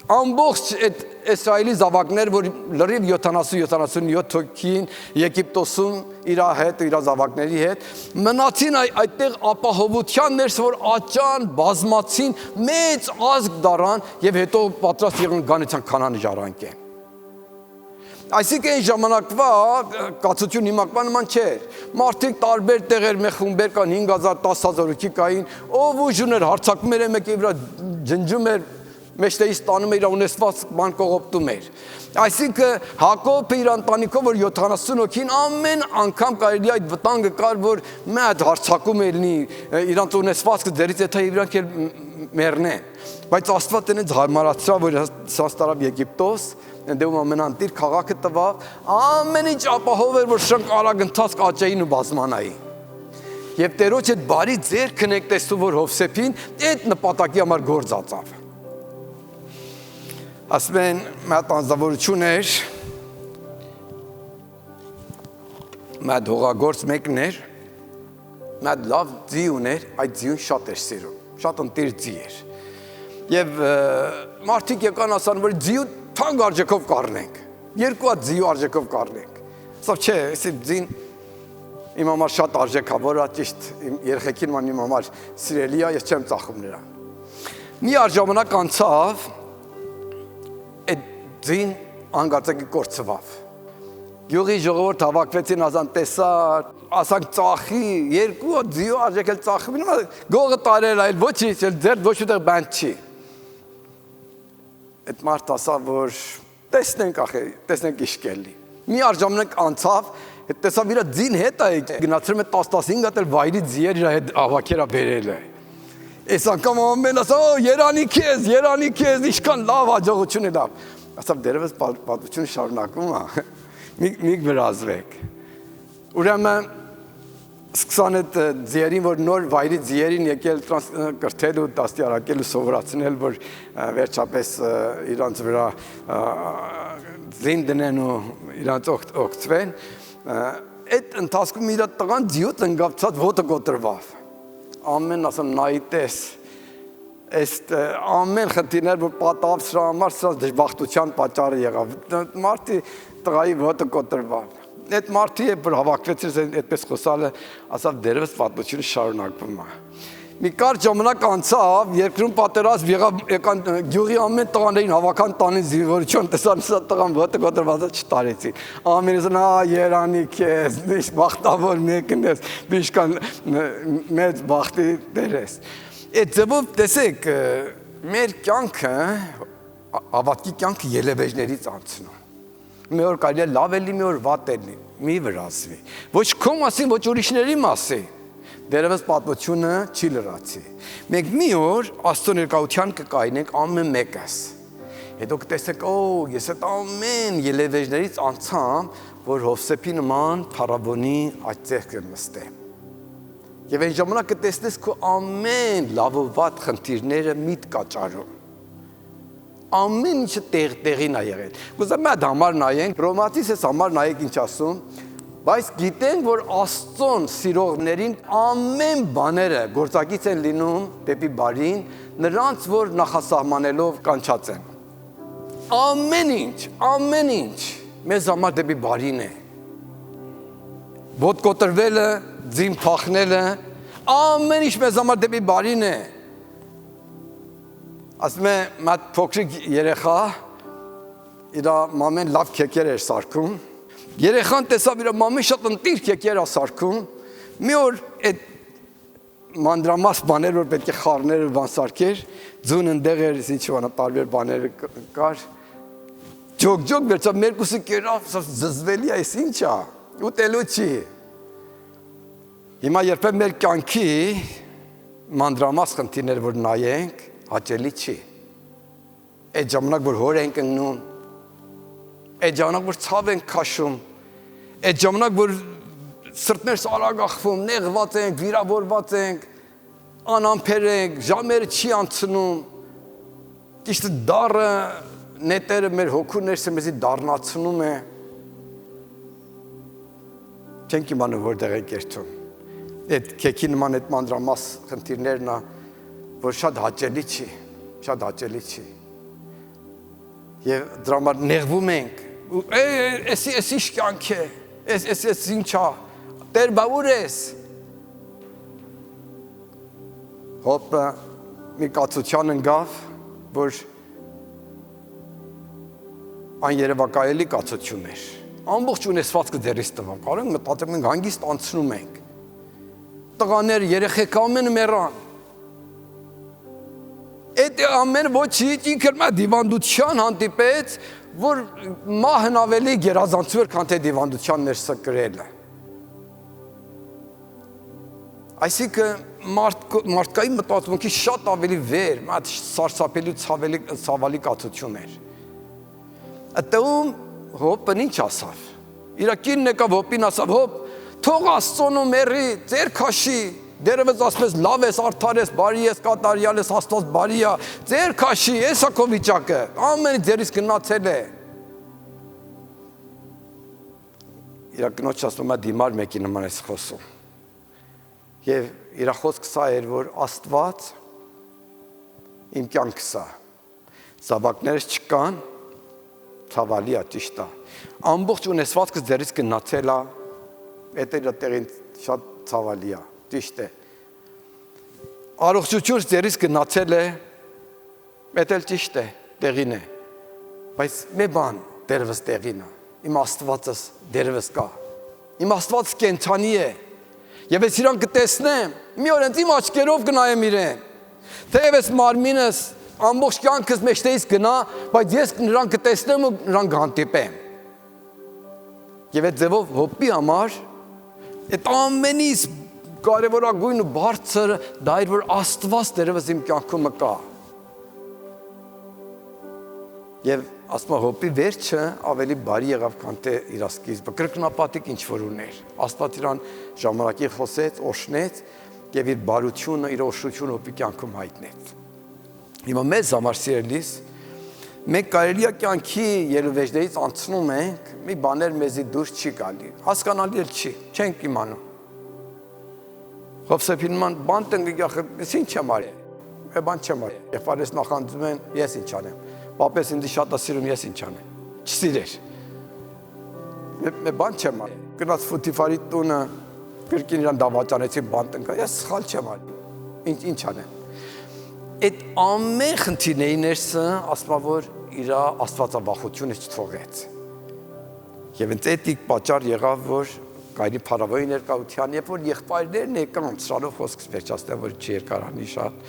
ամբողջ այդ Իսրայելի զավակներ, որ լրիվ 70-77 հոգին Եգիպտոսում իր հետ, իր զավակների հետ, մնացին այդտեղ ապահովության ներս, որ աճան, բազմացին, մեծ ազգ դառան եւ հետո պատրաստ եղան գանության Քանանի ժառանգեն։ Այսինքն այն ժամանակվա կացություն հիմակվա նման չէր։ Մարդիկ տարբեր տեղեր մեկ խումբեր կան 5000, 10000 հոգի կային, ով ուժ ուներ հարցակում էր մեկի վրա ջնջում էր մեջտեղից տանում էր ունեցված բան կողոպտում էր։ Այսինքն Հակոբը իր ընտանիքով որ 70 հոգին ամեն անգամ կարելի այդ վտանգը կար, որ մեծ հարցակում ելնի իրանց ունեցվածքը ձերից եթե իրանք էլ մեռնեն։ Բայց Աստված այնց հարմարացրավ, որ հասարավ Եգիպտոս, դեպի ամենանտիր քաղաքը տվավ, ամեն ինչ ապահով էր, որ շնկ արագ ընթացք աճեին ու բազմանային։ Եվ Տերոջ այդ բարի ձեռքն եք տեսնում, որ Հովսեփին այդ նպատակի համար գործածավ։ Ասում են, մեծ անձնավորություն էր, մեծ հողագործ մեկն էր, մեծ լավ ձի ուներ, այդ ձիուն շատ էր սիրում, շատ ընտիր ձի էր։ Եվ մարդիկ եկան ասան, որ ձիու թանկ արժեքով կառնենք, 2 հատ ձիու արժեքով կառնենք։ Ասավ չէ, այսի ձին իմ համար շատ արժեքավոր է, ճիշտ երեխեքին ման իմ համար սիրելի է, ես չեմ ծախում նրան։ Մի ժամանակ անցավ, այդ ձին անգարցակի կորցվավ։ Գյուղի ժողովուրդ հավաքվեցին, ասան տեսար, ասանք ծախի, 2 հատ ձիու արժեքել ծախի, գողը տարել այլ ոչինչ, ձեր ոչ ուտեղ բան չի։ Այդ մարդ ասավ, որ տեսնենք ախե, տեսնենք ինչ կլինի։ Մի ժամանակ անցավ, տեսավ իր ձին հետ է, գնացրել է 10-15 հատ էլ վայրի ձիեր իր հետ հավաքերա բերել է։ Այս անգամ ամեն ասա, երանի քեզ, ինչքան լավ հաջողություն է լավ։ Ասավ դերևս պատմությունը շարունակում է, մի վրազվեք։ Ուրեմն սկսան այդ ձիերին, որ նոր վայրի ձիերին եկել կրթել ու դաստիարակել ու սովորացնել, որ վերջապես իրանց վրա ձին դնեն ու իրանց օգտվեն, այդ ընթացքում իր տղան ձիուց ընկավ ոտը կոտրվավ։ Ամեն ասում նայի տես, ամեն խնդիրներ, որ պատավ սրա համար, սրա դժբախտության պատճառը եղավ, մարդի տղայի ոտը կոտրվավ։ Այդ մարդի է, որ հավաքվեցին այդպես խոսալը, ասավ դերևս պատմությունը շարունակվում է։ Մի կարճ ժամանակ անցավ, երկրում պատերազմ եկան գյուղի ամեն տղաներին հավաքան տանին զինվորություն, տեսան սա տղան ոտը կոտրված չտարեցին։ Ամենը երանի քեզ, ինչ բախտավոր մեկն ես, դու ինչքան մեծ բախտի տեր ես։ Այդ ձևով տեսեք, մեր կյանքը, հավատքի կյանքը ելևեջներից անցնում։ Մի օր կարելի է լավ էլի, մի օր վատ էլի, մի վրացվի։ Ոչ քո մասին, ոչ ուրիշների մասին։ Դերևս պատմությունը չի լրացի։ Մենք մի օր Աստծո ներկայության կկայնենք ամեն մեկս։ Հետո կտեսեք, ես այդ ամեն ելևեջներից անցամ, որ Հովսեփի նման փարավոնի այդտեղ կնստեմ։ Եվ այն ժամանակ կտեսնես քո ամեն լավ ու վատ խնդիրները միտ կաճառում։ Ամեն ինչը տեղին է եղել։ Կուզեմ այդ համար նայենք, Հռոմացիս համար նայեք ինչ ասում, բայց գիտենք, որ Աստծուն սիրողներին ամեն բաները գործակից են լինում դեպի բարին, նրանց, որ նախասահմանելով կանչած են։ Ամեն ինչ մեզ համար դեպի բարին է։ Ոտ կոտրվելը, ձին փախնելը, ամեն ինչ մեզ համար դեպի բարին է։ Ասում է, մատ փոքրիկ երեխա, իր մամեն լավ քեքեր էր սարքում, երեխան տեսավ իր մամեն շատ ընտիր քեքեր է սարքում, մի օր այդ մանրամաս բաներ, որ պետք է խառները բան սարքեր, ձուն ընդեղ էր, ինչ բանա, տարբեր բաները կար, ջոգ վերցավ, մերկուսը կերավ, զզվելի այս ինչ է, ուտելու չի։ Հիմա երբեք մեր կյանքի մանրամաս խնդիրները, որ նայենք, հաճելի չի։ Այդ ժամանակ, որ հոր ենք ընկնում, այդ ժամանակ, որ ցավ ենք քաշում, այդ ժամանակ, որ սրտներս արագ ախվում, նեղված ենք, վիրավորված ենք, անամփեր ենք, ժամերը չի անցնում, ճիշտ դառը նետերը մեր հոգու ներսը մեզի դառնացնում է, չենք իմանում որտեղ ենք երթում։ Այդ քեքի նման այդ մանրամաս խնդիրներն է, որ շատ հաճելի չի։ Եվ դրա համար նեղվում ենք, էս ինչ կյանք է, էս ինչ է, Տեր բա ուր ես։ Հոպը մի կացության ընկավ, որ աներևակայելի կացություն էր։ Ամբողջ ունեցվածքը ձեռից տվավ, կարող մտածում ենք հանգիստ անցնում ենք։ Տղաներ, երեխեք ամենը մեռան։ Այդ ամեն ոչինչ ինքը մա դիվանդության հանդիպեց, որ մահն ավելի գերազանցում էր, քան թե դիվանդության ներսը կրելը։ Այսինքն մարդկային մտածմունքի շատ ավելի վեր, մատ սարսափելի ցավալի կացություն էր։ Այդտեղում Հոբն ինչ ասավ։ Իր կինն եկավ Հոբին ասավ. Հոբ, թող Աստծուն մերի, ձեր քաշի, դերևս ասես լավ ես, արդար ես, բարի ես, կատարյալ ես, Աստված բարի է, ձեր քաշի, էսա քո վիճակը, ամեն ձերից գնացել է։ Իր կնոջ ասում է դիմար մեկի նման ես խոսում։ Եվ իր խոսքը սա էր, որ Աստված իմ կյանքս է, զավակներս չկան, ցավալի է, ճիշտ է, ամբողջ ունեցվածքս ձերից գնացել է, այդ իր տեղին շատ ցավալի է, ճիշտ է, առողջությունս ձերից գնացել է, այդ էլ ճիշտ է, տեղին է, բայց մի բան դերևս տեղին է, իմ Աստվածս դերևս կա, իմ Աստվածը կենդանի է, Եվ ես իրան կտեսնեմ, մի օր ինձ իմ աչքերով կնայեմ իրեն, թեև ես մարմինս ամբողջ կյանքս մեջտեղից գնա, բայց ես նրան կտեսնեմ ու նրան կհանդիպեմ։ Եվ այդ ձևով Հոբի համար այդ ամենից կարևորագույն ու բարձրը դա էր, որ Աստված դերևս իմ կյանքում կա։ Եվ ասում է Հոբի վերջը ավելի բարի եղավ, քան թե իր սկիզբը, կրկնապատիկ ինչ որ ուներ։ Աստված իրան ժամանակի խոսեց, օշնեց եւ իր բարությունը, իր օշնությունը Հոբի կյանքում հայտնեց։ Հիմա մեզ համար սիրելիս, մենք կարելի է կյանքի ելուվեժներից անցնում ենք, մի բաներ մեզի դուրս չի գալի, հասկանալի էլ չի, չենք իմանում։ Հովսեփին ման բան տնկի, ես ինչ եմ արել, բան չեմ արել, եղբայրս նախանձում են, ես ինչ անեմ, պապես ինձ շատ է սիրում, ես ինչ անեմ, չսիրեր, բան չեմ արել, գնաց Ֆուտիֆարի տունը, կրկին իրան դավաճանեցի բան տնկա, ես սխալ չեմ արել, ինչ անեմ։ Այդ ամեն խնդիրների ներսը ասում որ իր աստվածավախությունը չթողեց։ Եվ ինձ էդիկ պատճառ եղավ, որ կայնի փարավոյի ներկայության, երբ որ եղբայրներն եկան, սրանով խոսքս վերջացնեմ, որ չի երկարանի շատ,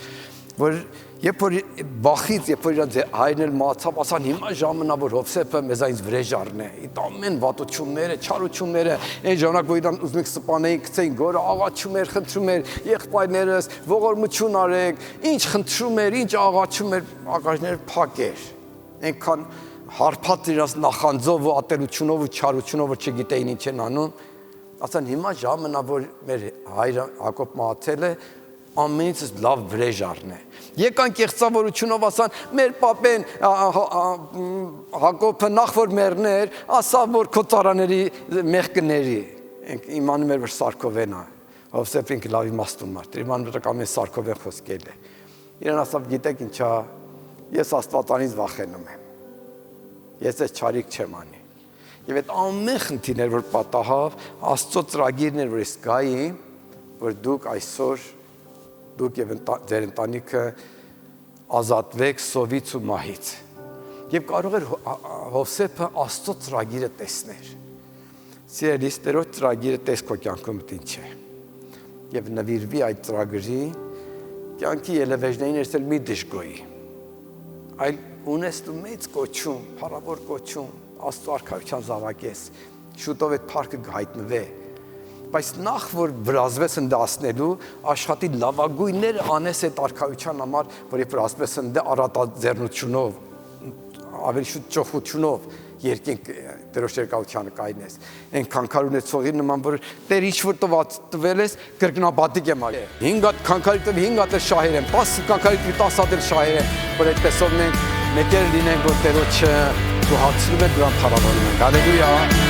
որ երբ որ բախից, երբ որ իր հայրն էլ մահացավ, ասան հիմա ժամանա, որ Հովսեփը մեզ այնց վրեժ առնե, այդ ամեն վատությունները, չարությունները, այն ժամանակ, որ իրան ուզում եք սպանեին, գցեին գորը, աղաչում էր, խնդրում էր, եղբայրներս, ողորմություն արեք, ինչ խնդրում էր, ինչ աղաչում էր, աղաչները փակ էր։ այնքան հարբած իրաց նախանձով ու ատելությունով ու չարությունով որ չգիտեին ինչ են անում, ասան հիմա ժամն է որ մեր հայրը Հակոբ մահացել է, ամենից լավ վրեժարն է։ Եկան կեղծավորությունով ասան մեր պապեն Հակոբը նախ որ մեռներ, ասա որ քո ծառաների մեղքների, իմանում էր որ Սարգովեն է, Հովսեփ ինքը լավ իմաստուն մարդ էր, իմանում էր ամեն Սարգովեն խոսքել է։ Իրեն ասավ գիտեք ինչա, ես Աստվածանից վախենում եմ։ Ես այս չարիք չեմ անի։ Եվ այդ ամեն խնդիրներ որ պատահավ, Աստծո ծրագիրն էր որ ես գայի, որ դուք այսօր դուք եւ ձեր ընտանիքը ազատվեք սովից ու մահից։ Եվ կարող էր Հովսեփը Աստծո ծրագիրը տեսներ։ Սիրելիս, Տերոջ ծրագիրը տես քո կյանքում ինչ է։ Եվ նվիրվի այդ ծրագրի, կյանքի ելևեջներին ես մի դժգոհի։ Այլ ունես դու մեծ կոչում, փառավոր կոչում, Աստծո արքայության զավակ ես, շուտով այդ փառքը կհայտնվի։ Բայց նախ որ վրազվես ընդասնելու, աշխատի լավագույնները անես այդ արքայության համար, որ երբ վրազվես ընդ առատաձեռնությունով, ավելի շուտ ճոխությունով երկինք Տերոջ երկարությանը կայնես։ Այն քանքար ունեցողի նման որ Տեր ինչ որ տվել ես, կրկնապատիկ եմ արել։ 5 հատ քանքարի տվի 5 հատ շահեր եմ, 10 քանքարի տվի 10 հատ շահեր եմ, որ այդպեսով մենք մեկեր լինենք որ Տերոջը դու հացնում եք դրան փառավորում ենք։ Հալելույա։